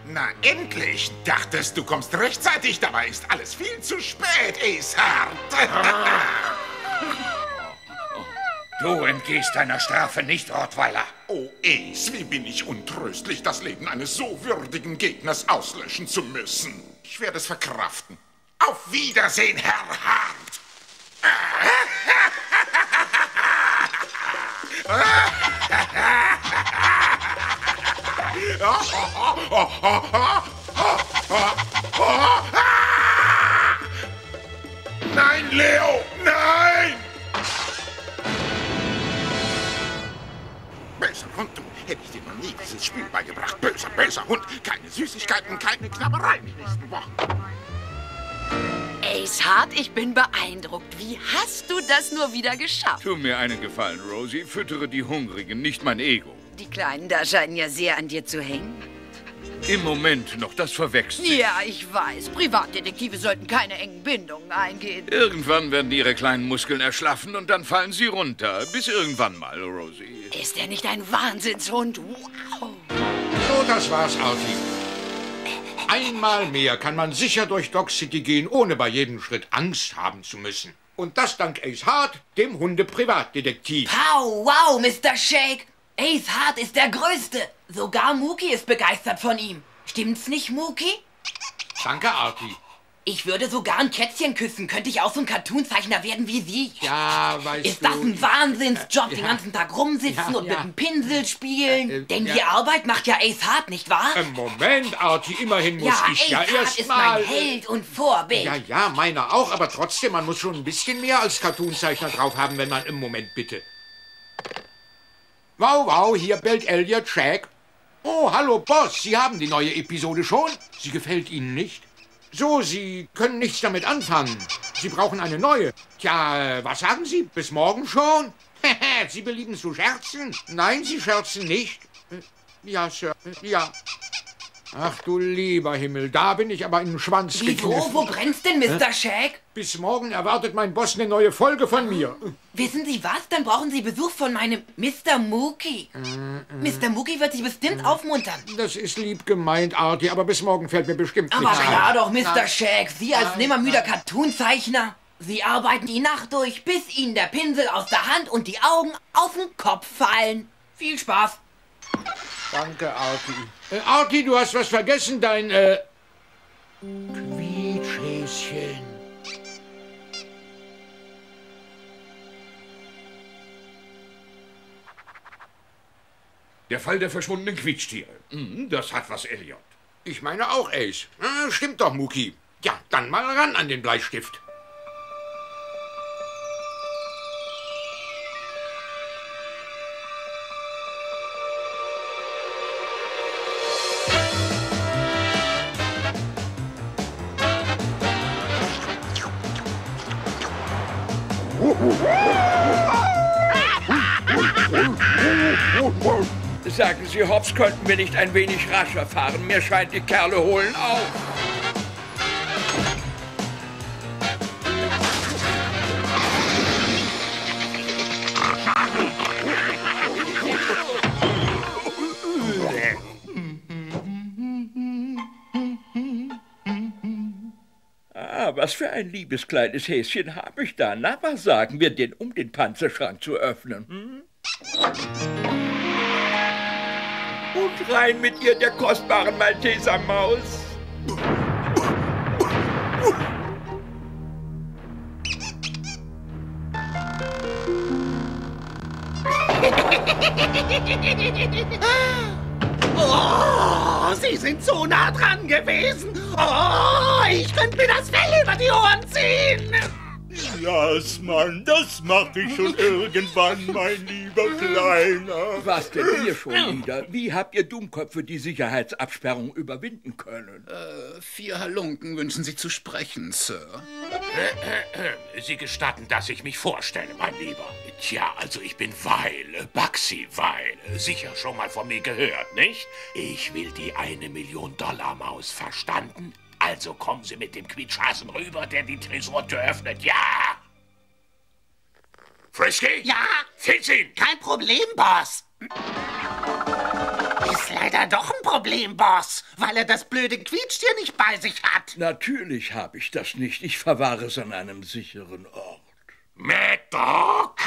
Na endlich! Dachtest, du kommst rechtzeitig, dabei ist alles viel zu spät, Aceheart. Du entgehst deiner Strafe nicht, Rottweiler. Oh, Ace, wie bin ich untröstlich, das Leben eines so würdigen Gegners auslöschen zu müssen. Ich werde es verkraften. Auf Wiedersehen, Herr Hart! Nein, Leo, nein! Böser Hund, du, hätte ich dir noch nie dieses Spiel beigebracht. Böser, böser Hund. Keine Süßigkeiten, keine Knabbereien die nächsten Wochen. Aceheart, ich bin beeindruckt. Wie hast du das nur wieder geschafft? Tu mir einen Gefallen, Rosie. Füttere die Hungrigen, nicht mein Ego. Die Kleinen da scheinen ja sehr an dir zu hängen. Im Moment noch, das verwechselt sich. Ja, ich weiß. Privatdetektive sollten keine engen Bindungen eingehen. Irgendwann werden ihre kleinen Muskeln erschlaffen und dann fallen sie runter. Bis irgendwann mal, Rosie. Ist er nicht ein Wahnsinnshund? Wow. So, das war's, Artie. Einmal mehr kann man sicher durch Dog City gehen, ohne bei jedem Schritt Angst haben zu müssen. Und das dank Aceheart, dem Hunde-Privatdetektiv. Pow, wow, Mr. Shake. Aceheart ist der Größte. Sogar Mookie ist begeistert von ihm. Stimmt's nicht, Mookie? Danke, Artie. Ich würde sogar ein Kätzchen küssen. Könnte ich auch so ein Cartoonzeichner werden wie Sie? Ja, weißt du... Ist das ein Wahnsinnsjob, den ganzen Tag rumsitzen und mit dem Pinsel spielen? Denn die Arbeit macht ja Aceheart, nicht wahr? Moment, Artie, immerhin muss Ja, ich ja Aceheart erst ist mal... mein Held und Vorbild. Ja, meiner auch, aber trotzdem, man muss schon ein bisschen mehr als Cartoonzeichner drauf haben, wenn man... Im Moment, bitte. Wow, wow, hier bellt Elliot Shag. Oh, hallo, Boss, Sie haben die neue Episode schon? Sie gefällt Ihnen nicht? So, Sie können nichts damit anfangen. Sie brauchen eine neue. Tja, was sagen Sie? Bis morgen schon? Sie belieben zu scherzen? Nein, Sie scherzen nicht. Ja, Sir, ja. Ach du lieber Himmel, da bin ich aber in den Schwanz Wieso? gegriffen. Wo brennt's denn, Mr. Shag? Bis morgen erwartet mein Boss eine neue Folge von mir. Wissen Sie was? Dann brauchen Sie Besuch von meinem Mr. Mookie. Mr. Mookie wird Sie bestimmt aufmuntern. Das ist lieb gemeint, Artie, aber bis morgen fällt mir bestimmt Aber nichts ein. klar doch, Mr. Shag. Sie als nimmermüder Cartoonzeichner. Sie arbeiten die Nacht durch, bis Ihnen der Pinsel aus der Hand und die Augen auf den Kopf fallen. Viel Spaß. Danke, Artie. Artie, du hast was vergessen, dein, Quietschhäschen. Der Fall der verschwundenen Quietschtiere. Das hat was, Elliot. Ich meine auch, Ace. Stimmt doch, Mookie. Ja, dann mal ran an den Bleistift. Sagen Sie, Hobbs, könnten wir nicht ein wenig rascher fahren? Mir scheint, die Kerle holen auf. Na, was für ein liebes kleines Häschen habe ich da. Na, was sagen wir denn, um den Panzerschrank zu öffnen? Hm? Und rein mit ihr, der kostbaren Maltesermaus. Oh, Sie sind so nah dran gewesen. Oh, ich könnte mir das Fell über die Ohren ziehen. Jasmann, das mache ich schon irgendwann, mein lieber Kleiner. Was denn ihr schon wieder? Wie habt ihr Dummköpfe die Sicherheitsabsperrung überwinden können? 4 Halunken wünschen Sie zu sprechen, Sir. Sie gestatten, dass ich mich vorstelle, mein Lieber. Tja, also ich bin Weil, Baxi Weil. Sicher schon mal von mir gehört, nicht? Ich will die $1-Million-Maus, verstanden? Also kommen Sie mit dem Quietschhasen rüber, der die Tresortür öffnet, ja! Frisky? Ja? Fitz ihn! Kein Problem, Boss. Ist leider doch ein Problem, Boss, weil er das blöde Quietschtier nicht bei sich hat. Natürlich habe ich das nicht. Ich verwahre es an einem sicheren Ort. Mad Dog,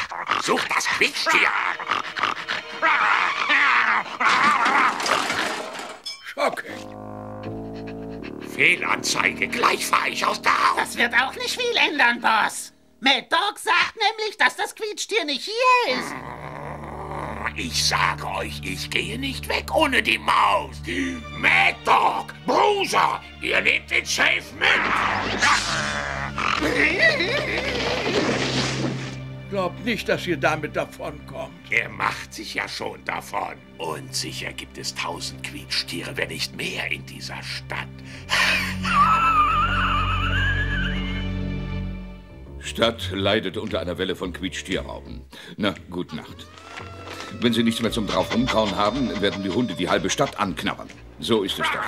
such das Quietschtier! Shocking. Fehlanzeige, gleich fahr ich aus der Haut. Das wird auch nicht viel ändern, Boss. Mad Dog sagt nämlich, dass das Quietschtier nicht hier ist. Ich sage euch, ich gehe nicht weg ohne die Maus. Mad Dog, Bruiser, ihr nehmt den Safe mit. Glaubt nicht, dass ihr damit davonkommt. Er macht sich ja schon davon. Und sicher gibt es 1000 Quietschtiere, wenn nicht mehr, in dieser Stadt. Stadt leidet unter einer Welle von Quietschtierrauben. Na, gute Nacht. Wenn Sie nichts mehr zum drauf rumkauen haben, werden die Hunde die halbe Stadt anknabbern. So ist es doch.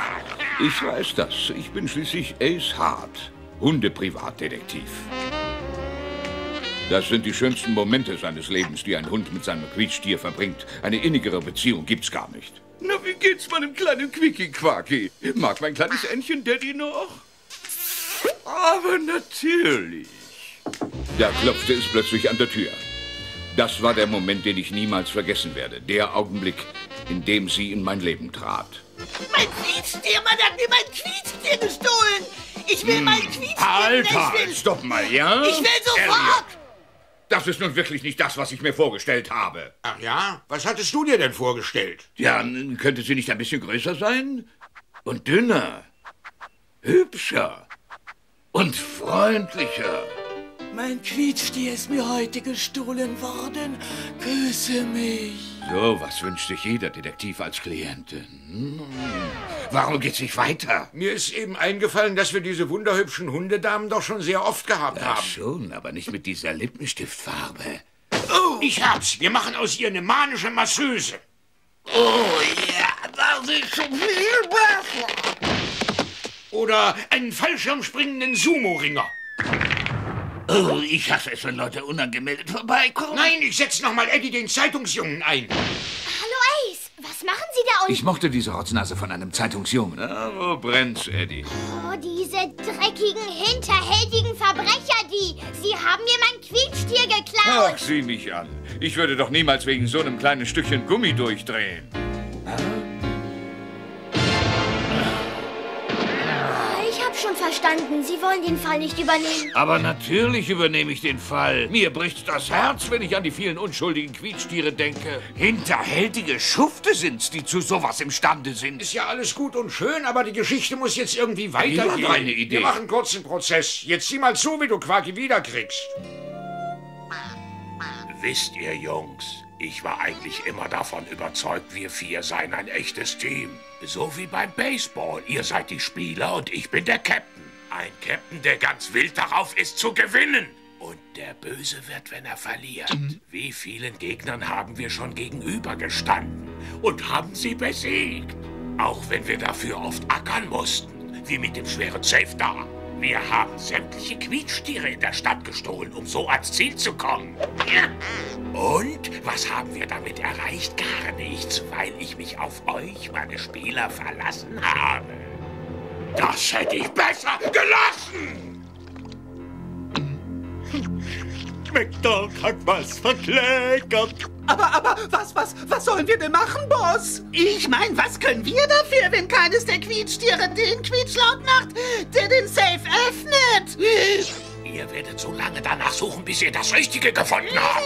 Ich weiß das. Ich bin schließlich Ace Hart, Hundeprivatdetektiv. Das sind die schönsten Momente seines Lebens, die ein Hund mit seinem Quietschtier verbringt. Eine innigere Beziehung gibt's gar nicht. Na, wie geht's meinem kleinen Quickie-Quacki? Mag mein kleines Entchen Daddy noch? Aber natürlich. Da klopfte es plötzlich an der Tür. Das war der Moment, den ich niemals vergessen werde. Der Augenblick, in dem sie in mein Leben trat. Mein Quietschtier, man hat mir mein Quietschtier gestohlen. Ich will mein Quietschtier. Alter, stopp mal, ja? Ich will sofort. Elliot, das ist nun wirklich nicht das, was ich mir vorgestellt habe. Ach ja? Was hattest du dir denn vorgestellt? Ja, könnte sie nicht ein bisschen größer sein? Und dünner? Hübscher? Und freundlicher? Mein Quietschtier ist mir heute gestohlen worden. Küsse mich. So, was wünscht sich jeder Detektiv als Klientin? Warum geht's nicht weiter? Mir ist eben eingefallen, dass wir diese wunderhübschen Hundedamen doch schon sehr oft gehabt Ach haben. schon, aber nicht mit dieser Lippenstiftfarbe. Oh, ich hab's. Wir machen aus ihr eine manische Masseuse. Oh ja, das ist schon viel besser. Oder einen fallschirmspringenden Sumo-Ringer. Oh, ich hasse es, wenn Leute unangemeldet vorbeikommen. Nein, ich setz noch mal Eddie den Zeitungsjungen ein. Hallo Ace, was machen Sie da unten? Ich mochte diese Rotznase von einem Zeitungsjungen. Na, wo brennt's, Eddie? Oh, diese dreckigen, hinterhältigen Verbrecher, Sie haben mir mein Quietschtier geklaut. Ach, sieh mich an. Ich würde doch niemals wegen so einem kleinen Stückchen Gummi durchdrehen. Ich hab schon verstanden, Sie wollen den Fall nicht übernehmen. Aber natürlich übernehme ich den Fall. Mir bricht das Herz, wenn ich an die vielen unschuldigen Quietschtiere denke. Hinterhältige Schufte sind's, die zu sowas imstande sind. Ist ja alles gut und schön, aber die Geschichte muss jetzt irgendwie weitergehen. Ja, eine Idee. Wir machen kurz einen Prozess. Jetzt sieh mal zu, wie du Quacky wiederkriegst. Wisst ihr, Jungs, ich war eigentlich immer davon überzeugt, wir 4 seien ein echtes Team. So wie beim Baseball. Ihr seid die Spieler und ich bin der Captain. Ein Captain, der ganz wild darauf ist, zu gewinnen. Und der böse wird, wenn er verliert. Wie vielen Gegnern haben wir schon gegenübergestanden und haben sie besiegt. Auch wenn wir dafür oft ackern mussten, wie mit dem schweren Safe da. Wir haben sämtliche Quietschtiere in der Stadt gestohlen, um so ans Ziel zu kommen. Und was haben wir damit erreicht? Gar nichts, weil ich mich auf euch, meine Spieler, verlassen habe. Das hätte ich besser gelassen! McDog hat was verkleckert. Aber was sollen wir denn machen, Boss? Ich meine, was können wir dafür, wenn keines der Quietschtiere den Quietschlaut macht, der den Safe öffnet? Ihr werdet so lange danach suchen, bis ihr das Richtige gefunden habt.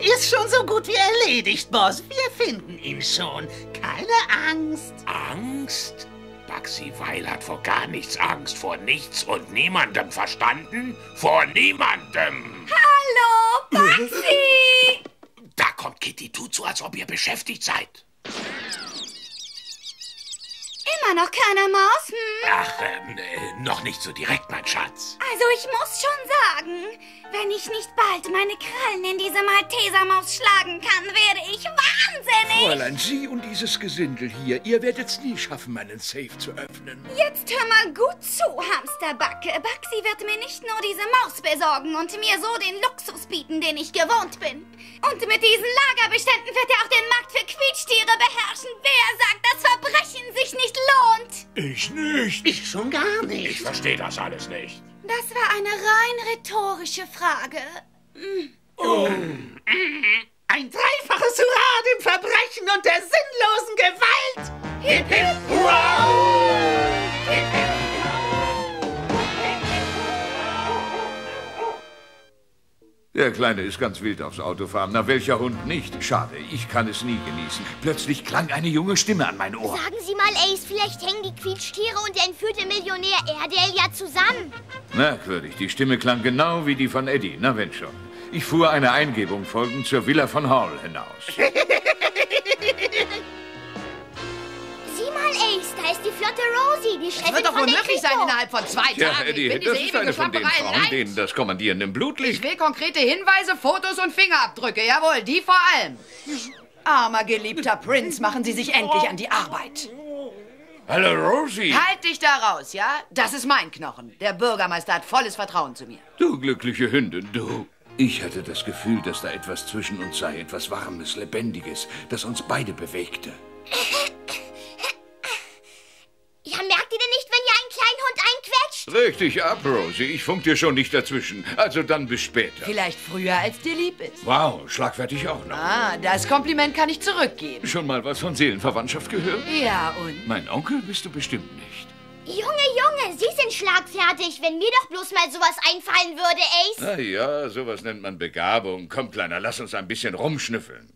Ist schon so gut wie erledigt, Boss. Wir finden ihn schon. Keine Angst. Angst? Bugsy Weil hat vor gar nichts Angst. Vor nichts und niemandem, verstanden? Vor niemandem. Hallo, Bugsy! Da kommt Kitty. Tut so, als ob ihr beschäftigt seid. Immer noch keine Maus, Ach, noch nicht so direkt, mein Schatz. Also ich muss schon sagen, wenn ich nicht bald meine Krallen in diese Maltesermaus schlagen kann, werde ich wahnsinnig. Fräulein, Sie und dieses Gesindel hier, ihr werdet's nie schaffen, meinen Safe zu öffnen. Jetzt hör mal gut zu, Hamsterbacke. Bugsy wird mir nicht nur diese Maus besorgen und mir so den Luxus bieten, den ich gewohnt bin. Und mit diesen Lagerbeständen wird er auch den Markt für Quietschtiere beherrschen. Wer sagt, dass Verbrechen sich nicht lohnt? Ich nicht. Ich schon gar nicht. Ich verstehe das alles nicht. Das war eine rein rhetorische Frage. Ein dreifaches Hurra dem Verbrechen und der sinnlosen Gewalt! Hip, hip, hurra! Hip, hip. Der Kleine ist ganz wild aufs Autofahren. Na, welcher Hund nicht? Schade, ich kann es nie genießen. Plötzlich klang eine junge Stimme an mein Ohr. Sagen Sie mal, Ace, vielleicht hängen die Quietschtiere und der entführte Millionär Airedale ja zusammen. Merkwürdig, die Stimme klang genau wie die von Eddie. Na, wenn schon. Ich fuhr einer Eingebung folgend zur Villa von Hall hinaus. Sieh mal, Ace, da ist die flotte Rosie, die Chefin Das wird doch von wohl der möglich sein Kripo. innerhalb von 2 Ja, Tagen. Eddie, Ich bin das diese ist eine ewige von den Schlamperei Frauen, leid. denen das Kommandieren im Blut Ich liegt. will konkrete Hinweise, Fotos und Fingerabdrücke. Jawohl, die vor allem. Armer, geliebter Prinz, machen Sie sich endlich an die Arbeit. Hallo, Rosie. Halt dich da raus, ja? Das ist mein Knochen. Der Bürgermeister hat volles Vertrauen zu mir. Du glückliche Hündin, du. Ich hatte das Gefühl, dass da etwas zwischen uns sei, etwas Warmes, Lebendiges, das uns beide bewegte. Ja, merkt ihr denn nicht, wenn ihr einen kleinen Hund einquetscht? Richtig ab, Rosie. Ich funk dir schon nicht dazwischen. Also dann bis später. Vielleicht früher, als dir lieb ist. Wow, schlagfertig auch noch. Ah, das Kompliment kann ich zurückgeben. Schon mal was von Seelenverwandtschaft gehört? Ja, und? Mein Onkel bist du bestimmt nicht. Junge, Sie sind schlagfertig. Wenn mir doch bloß mal sowas einfallen würde, Ace. Na ja, sowas nennt man Begabung. Komm, Kleiner, lass uns ein bisschen rumschnüffeln.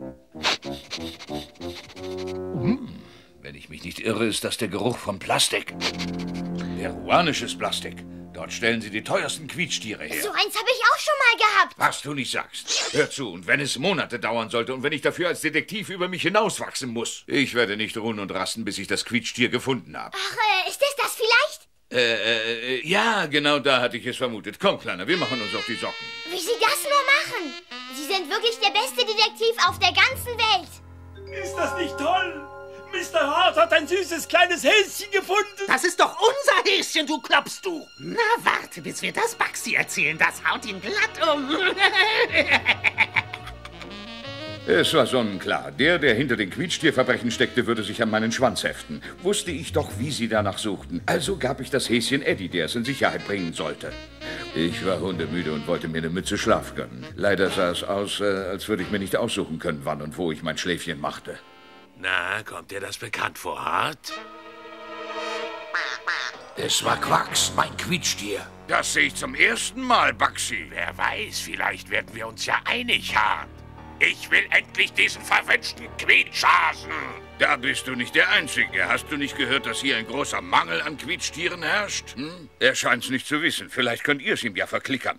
Wenn ich mich nicht irre, ist das der Geruch von Plastik. Peruanisches Plastik. Dort stellen sie die teuersten Quietschtiere her. So eins habe ich auch schon mal gehabt. Was du nicht sagst. Hör zu, und wenn es Monate dauern sollte und wenn ich dafür als Detektiv über mich hinauswachsen muss. Ich werde nicht ruhen und rasten, bis ich das Quietschtier gefunden habe. Ach, ist es das vielleicht? Ja, genau da hatte ich es vermutet. Komm, Kleiner, wir machen uns auf die Socken. Wie Sie das nur machen. Sie sind wirklich der beste Detektiv auf der ganzen Welt. Ist das nicht toll? Mr. Hart hat ein süßes kleines Häschen gefunden. Das ist doch unser Häschen, du klopfst du. Na, warte, bis wir das Bugsy erzählen. Das haut ihn glatt um. Es war sonnenklar. Der hinter den Quietschtierverbrechen steckte, würde sich an meinen Schwanz heften. Wusste ich doch, wie sie danach suchten. Also gab ich das Häschen Eddie, der es in Sicherheit bringen sollte. Ich war hundemüde und wollte mir eine Mütze Schlaf gönnen. Leider sah es aus, als würde ich mir nicht aussuchen können, wann und wo ich mein Schläfchen machte. Na, kommt dir das bekannt vor, Hart? Es war Quacks, mein Quietschtier. Das sehe ich zum ersten Mal, Bugsy. Wer weiß, vielleicht werden wir uns ja einig, Hart. Ich will endlich diesen verwünschten Quietschhasen. Da bist du nicht der Einzige. Hast du nicht gehört, dass hier ein großer Mangel an Quietschtieren herrscht? Er scheint's nicht zu wissen. Vielleicht könnt ihr es ihm ja verklickern.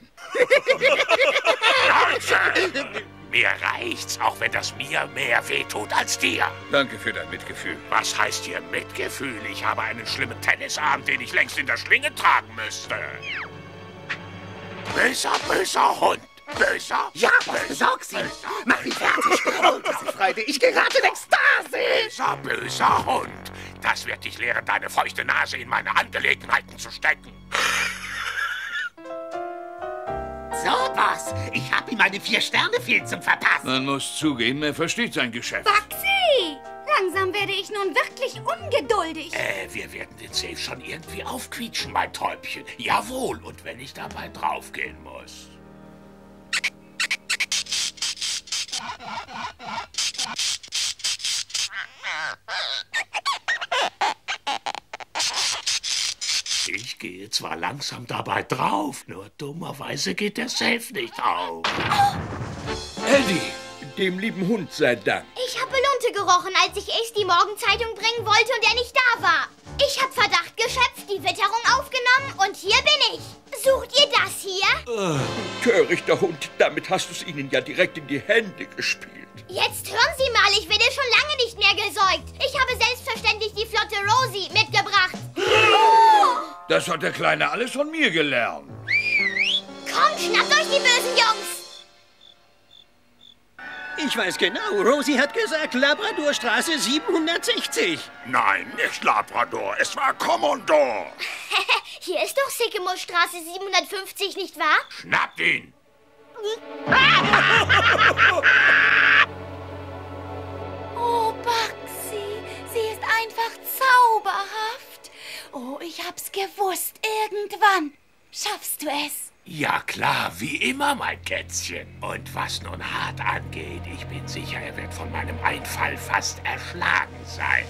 Leute! Mir reicht's, auch wenn das mir mehr wehtut als dir. Danke für dein Mitgefühl. Was heißt hier Mitgefühl? Ich habe einen schlimmen Tennisarm, den ich längst in der Schlinge tragen müsste. Böser Hund. Böser? Ja, besorg sie. Mach ihn fertig. Oh, diese Freude. Ich gerate in Ekstase. Böser Hund. Das wird dich lehren, deine feuchte Nase in meine Angelegenheiten zu stecken. So, Boss. Ich habe ihm eine 4-Sterne-Filzung verpasst. Man muss zugeben, er versteht sein Geschäft. Bugsy! Langsam werde ich nun wirklich ungeduldig. Wir werden den Safe schon irgendwie aufquietschen, mein Täubchen. Jawohl, und wenn ich dabei draufgehen muss. Ich gehe zwar langsam dabei drauf, nur dummerweise geht der Safe nicht auf. Eddie, dem lieben Hund sei Dank. Ich habe Lunte gerochen, als ich Ace die Morgenzeitung bringen wollte und er nicht da war. Ich habe Verdacht geschöpft, die Witterung aufgenommen und hier bin ich. Sucht ihr das hier? Törichter Hund, damit hast du es ihnen ja direkt in die Hände gespielt. Jetzt hören Sie mal, ich werde schon lange nicht mehr gesäugt. Ich habe selbstverständlich die flotte Rosie mitgebracht. Das hat der Kleine alles von mir gelernt. Komm, schnappt euch die bösen Jungs. Ich weiß genau, Rosie hat gesagt Labradorstraße 760. Nein, nicht Labrador, es war Commodore. Hier ist doch Sycamore-Straße 750, nicht wahr? Schnappt ihn. Oh, Baxi, sie ist einfach zauberhaft. Oh, ich hab's gewusst. Irgendwann schaffst du es. Ja klar, wie immer, mein Kätzchen. Und was nun hart angeht, ich bin sicher, er wird von meinem Einfall fast erschlagen sein.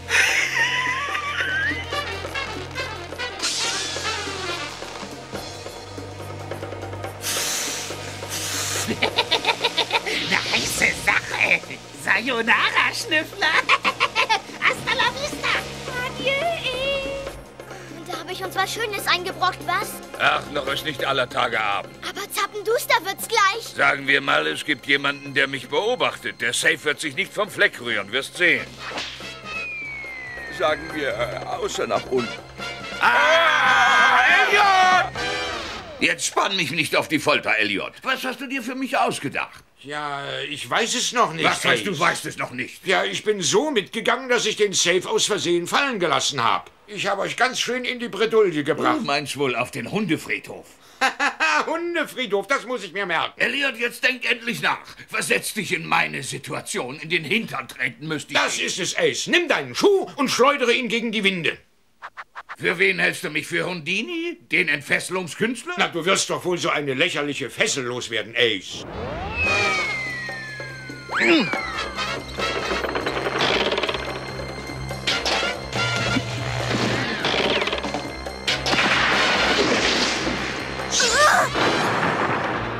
Eine heiße Sache. Sayonara, Schnüffler. Hasta la vista. Adieu, da habe ich uns was Schönes eingebrockt, was? Ach, noch ist nicht aller Tage Abend. Aber zappenduster wird's gleich. Sagen wir mal, es gibt jemanden, der mich beobachtet. Der Safe wird sich nicht vom Fleck rühren, wirst sehen. Sagen wir, außer nach unten. Elliot! Jetzt spann mich nicht auf die Folter, Elliot. Was hast du dir für mich ausgedacht? Ja, ich weiß es noch nicht. Was heißt, Ace? du weißt es noch nicht? Ja, ich bin so mitgegangen, dass ich den Safe aus Versehen fallen gelassen habe. Ich habe euch ganz schön in die Bredouille gebracht. Du meinst wohl auf den Hundefriedhof. Hundefriedhof, das muss ich mir merken. Elliot, jetzt denk endlich nach. Versetz dich in meine Situation. In den Hintern treten müsste ich. Das ist es, Ace. Nimm deinen Schuh und schleudere ihn gegen die Winde. Für wen hältst du mich? Für Houdini? Den Entfesselungskünstler? Na, du wirst doch wohl so eine lächerliche Fessel loswerden, Ace.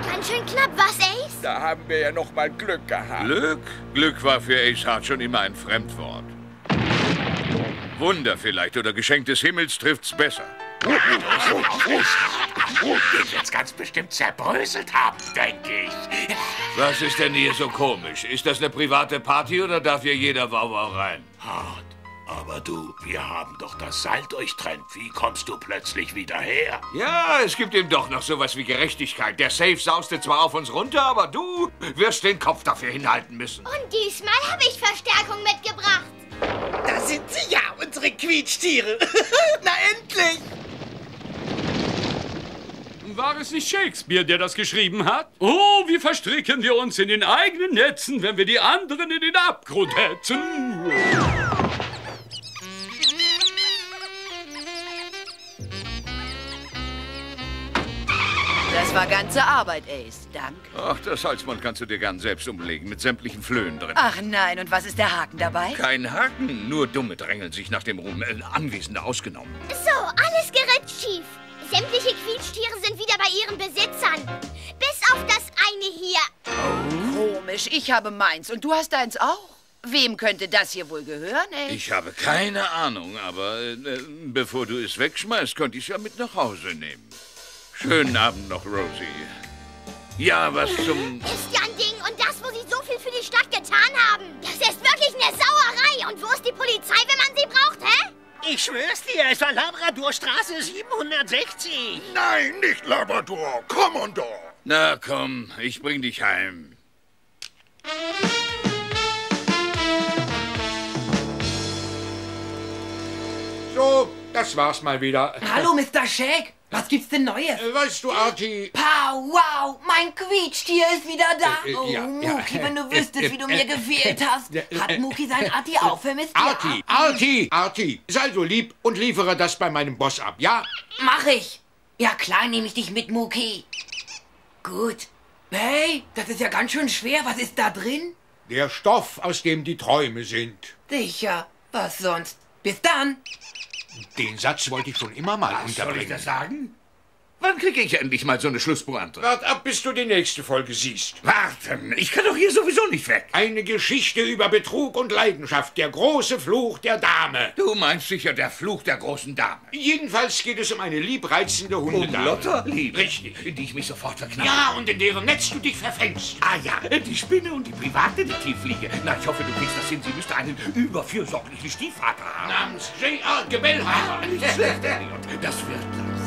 Ganz schön knapp, was, Ace? Da haben wir ja noch mal Glück gehabt. Glück? Glück war für Ace Hart schon immer ein Fremdwort. Wunder vielleicht oder Geschenk des Himmels trifft's besser. Den wird's ganz bestimmt zerbröselt haben, denke ich. Was ist denn hier so komisch? Ist das eine private Party oder darf hier jeder Wauwau rein? Hart. Aber du, wir haben doch das Seil durchtrennt. Wie kommst du plötzlich wieder her? Ja, es gibt eben doch noch sowas wie Gerechtigkeit. Der Safe sauste zwar auf uns runter, aber du wirst den Kopf dafür hinhalten müssen. Und diesmal habe ich Verstärkung mitgebracht. Da sind sie ja, unsere Quietschtiere. Na endlich. War es nicht Shakespeare, der das geschrieben hat? Oh, wie verstricken wir uns in den eigenen Netzen, wenn wir die anderen in den Abgrund hetzen. Das war ganze Arbeit, Ace. Dank. Ach, das Halsband kannst du dir gern selbst umlegen, mit sämtlichen Flöhen drin. Ach nein, und was ist der Haken dabei? Kein Haken, nur Dumme drängeln sich nach dem Ruhm, Anwesende ausgenommen. So, alles gerät schief. Sämtliche Quietschtiere sind wieder bei ihren Besitzern. Bis auf das eine hier. Komisch, ich habe meins und du hast deins auch. Wem könnte das hier wohl gehören, Ace? Ich habe keine Ahnung, aber bevor du es wegschmeißt, könnte ich es ja mit nach Hause nehmen. Schönen Abend noch, Rosie. Ja, was zum... Ist ja ein Ding. Und das, wo sie so viel für die Stadt getan haben. Das ist wirklich eine Sauerei. Und wo ist die Polizei, wenn man sie braucht, hä? Ich schwör's dir, es war Labradorstraße 760. Nein, nicht Labrador, Commodore. Na komm, ich bring dich heim. So, das war's mal wieder. Hallo, Mr. Shag. Was gibt's denn Neues? Weißt du, Artie... Pow, wow, mein Quietschtier ist wieder da. Oh, ja, Muki, wenn du wüsstest, wie du mir gefehlt hast. Hat Muki sein Artie auch vermisst? Artie, sei so lieb und liefere das bei meinem Boss ab, ja? Mach ich. Ja, klar nehme ich dich mit, Muki. Gut. Hey, das ist ja ganz schön schwer. Was ist da drin? Der Stoff, aus dem die Träume sind. Sicher. Was sonst? Bis dann. Den Satz wollte ich schon immer mal unterbringen. Soll ich das sagen? Wann kriege ich endlich mal so eine Schlusspointe? Wart ab, bis du die nächste Folge siehst. Warten, ich kann doch hier sowieso nicht weg. Eine Geschichte über Betrug und Leidenschaft, der große Fluch der Dame. Du meinst sicher der Fluch der großen Dame. Jedenfalls geht es um eine liebreizende Hundedame. Lotterliebe. Richtig. In die ich mich sofort verknall. Ja, und in deren Netz du dich verfängst. Ah ja, die Spinne und die Privatdetektivfliege. Na, ich hoffe, du kriegst das hin. Sie müsste einen überfürsorglichen Stiefvater haben. Namens J.R. Gebellheimer. Nicht schlecht, Elliot. Das wird